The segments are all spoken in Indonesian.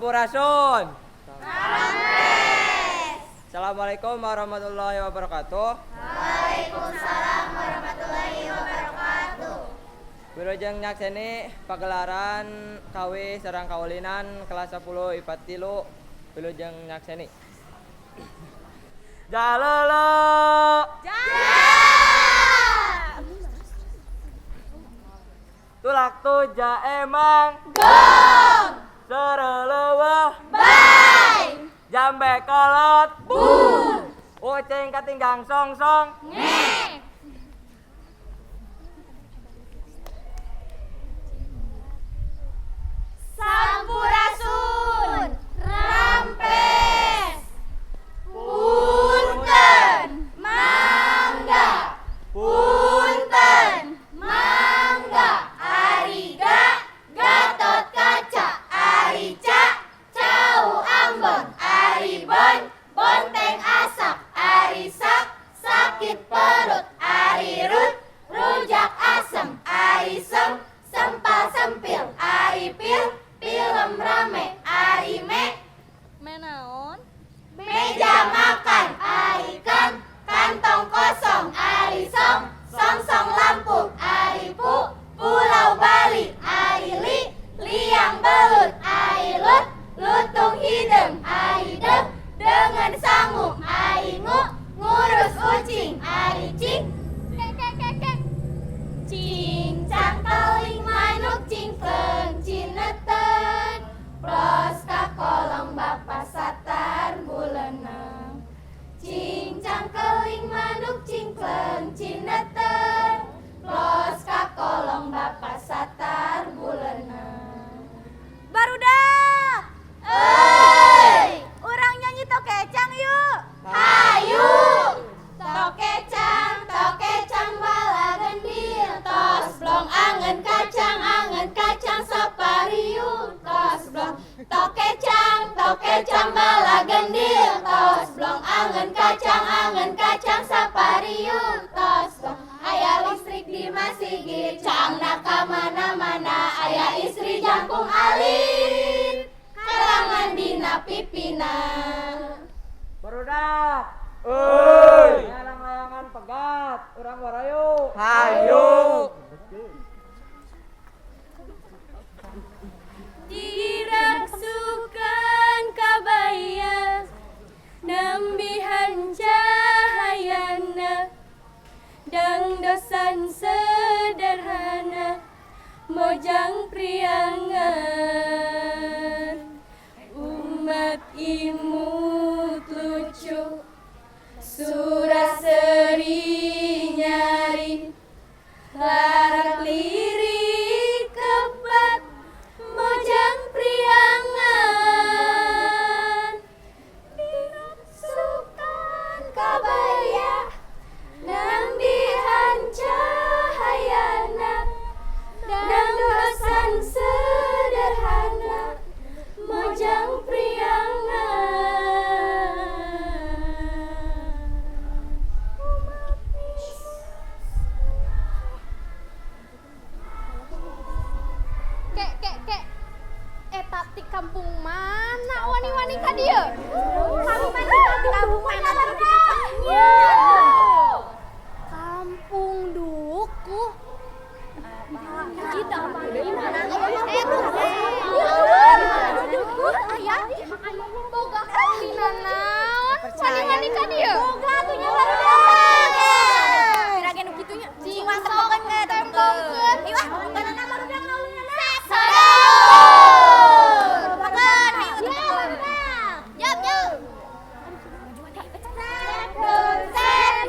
Sampurasun. Assalamualaikum warahmatullahi wabarakatuh. Waalaikumsalam warahmatullahi wabarakatuh. Wilujeng nyakseni pagelaran kawi sareng kaulinan kelas 10 IPA 3. Wilujeng nyakseni. Jalala. Tulak tuja emang Gong. sereleuweuh Bay. jambe kolot Bung. ucing katinggang song-song Nge. Sampurasun. Rampes. Punten. Mangga. Punten. Mangga. Ariga. Gatot kaca. Arica. Cau ambon. Aribon. Bonteng asak. Arisak. Sakit perut. Arirut. Rujak asem. Arisem. Sempal sempil. Aripil. Film rame. Arime. Menaon? Meja makan. Arikan. Kantong kosong. Arisong. Songsong lampu. Aripu. Pulau Bali. Aili. Liang belut. Ailut. Lutung hidung. Aidep. Dengan sangu. Aingu. Ngurus ucing. Aricing. Cincang teling manuk cingkleng cineten. Plos ka kolong bapa satar buleneng. Cincang keling manuk cingkleng cineten. Plos ka kolong bapa satar buleneng. Barudak! Euy, Urang nyanyi tokecang yuk! hayu. Tokecang bala gendil. Tos blong angen kacang sapariu. Tos blong tokecang bala gendil. Tos blong angen kacang sapariu. Tos blong aya listrik di masigit. Cangna ka mana-mana. Aya istri jangkung alit. Kalangan dina pipina. Barudak. Layang-layangan pegat, urang warayu. Hayu. Dirasukan kabaya nambihan cahayana dang dosan sederhana mojang priangan umat imut lucu surah seri nyari larak lirik kebat mojang priangan Dirasukan kabaya nambihan cahayana dan dosan sederhana mojang priangan. Kek eta ti kampung mana wani-wani ka dieu? Kampung mana barudak? Kampung Duku. Kita di mana? Aya boga kawinan naon? Wani-wani ka dieu? Boga atunya barudak. Kira-kira nu kitu nya. Cing masokkeun ke tembongkeun. Ieu ah, bukanana barudak ngaulina. Makan, yuk. Yap. Set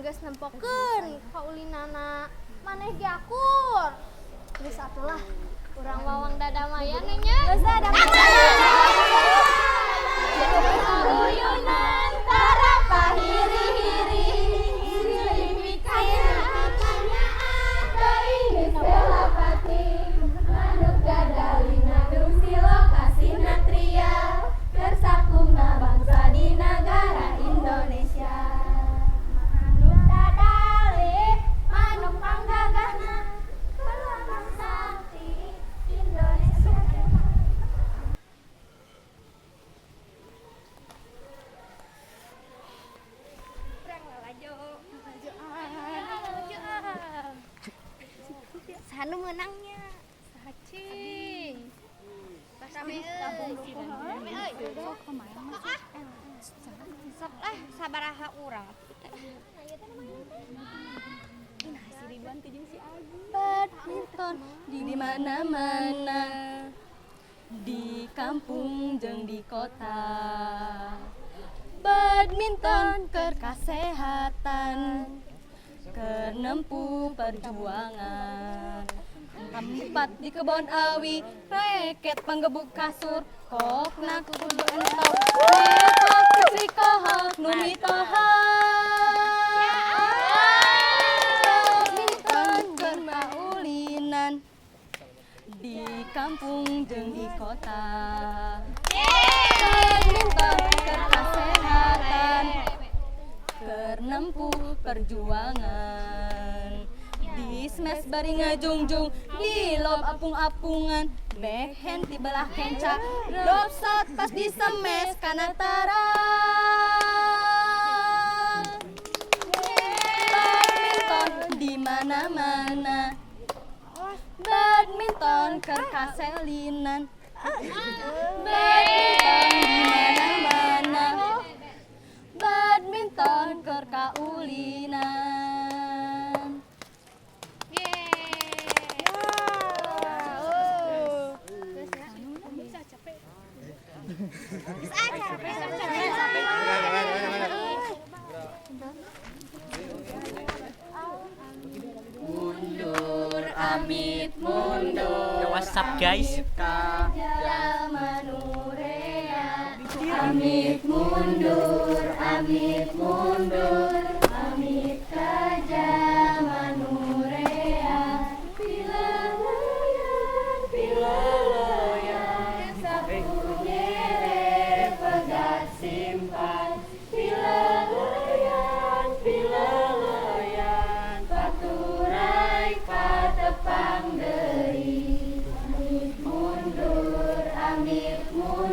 geus nempokeun kaulinana maneh ge akur. Geus atulah urang wawang dadamaya nya. Geus Uyunan tarapa hiri-hiri Hiri-hiri pertanyaan Doi Nusela Pati Manuk gadalina Dungsi lokasi natria Bersakuna bangsa di negara Indonesia Manuk dadali Manuk panggagana Perlambang sakti Indonesia Sanu menangnya. Sacing. Rame euy. Sok lah sabaraha urang. Badminton di mana-mana, di kampung jeung di kota. Badminton keur kasehatan, keur nempuh perjuangan. Tempat di kebon awi, reket panggebuk kasur, kokna kudu entau, nepok kecri kohok nu mitoha. Badminton keur paulinan, di kampung jeung di kota. Badminton keur kasehatan, keur nempuh perjuangan. Di smash bari ngajungjung, di lob apung-apungan, backhand di belah kenca, drop shot pas di smash kana tarang. Badminton di mana-mana, badminton keur kaselinan. Badminton di mana-mana, badminton keur kaulinan. Mundur amit mundur What's up guys? Amit mundur amit mundur amit ka zaman nurea pilaloyan sapu nyere pegat simpan pilaloyan paturai patepang deui amit mundur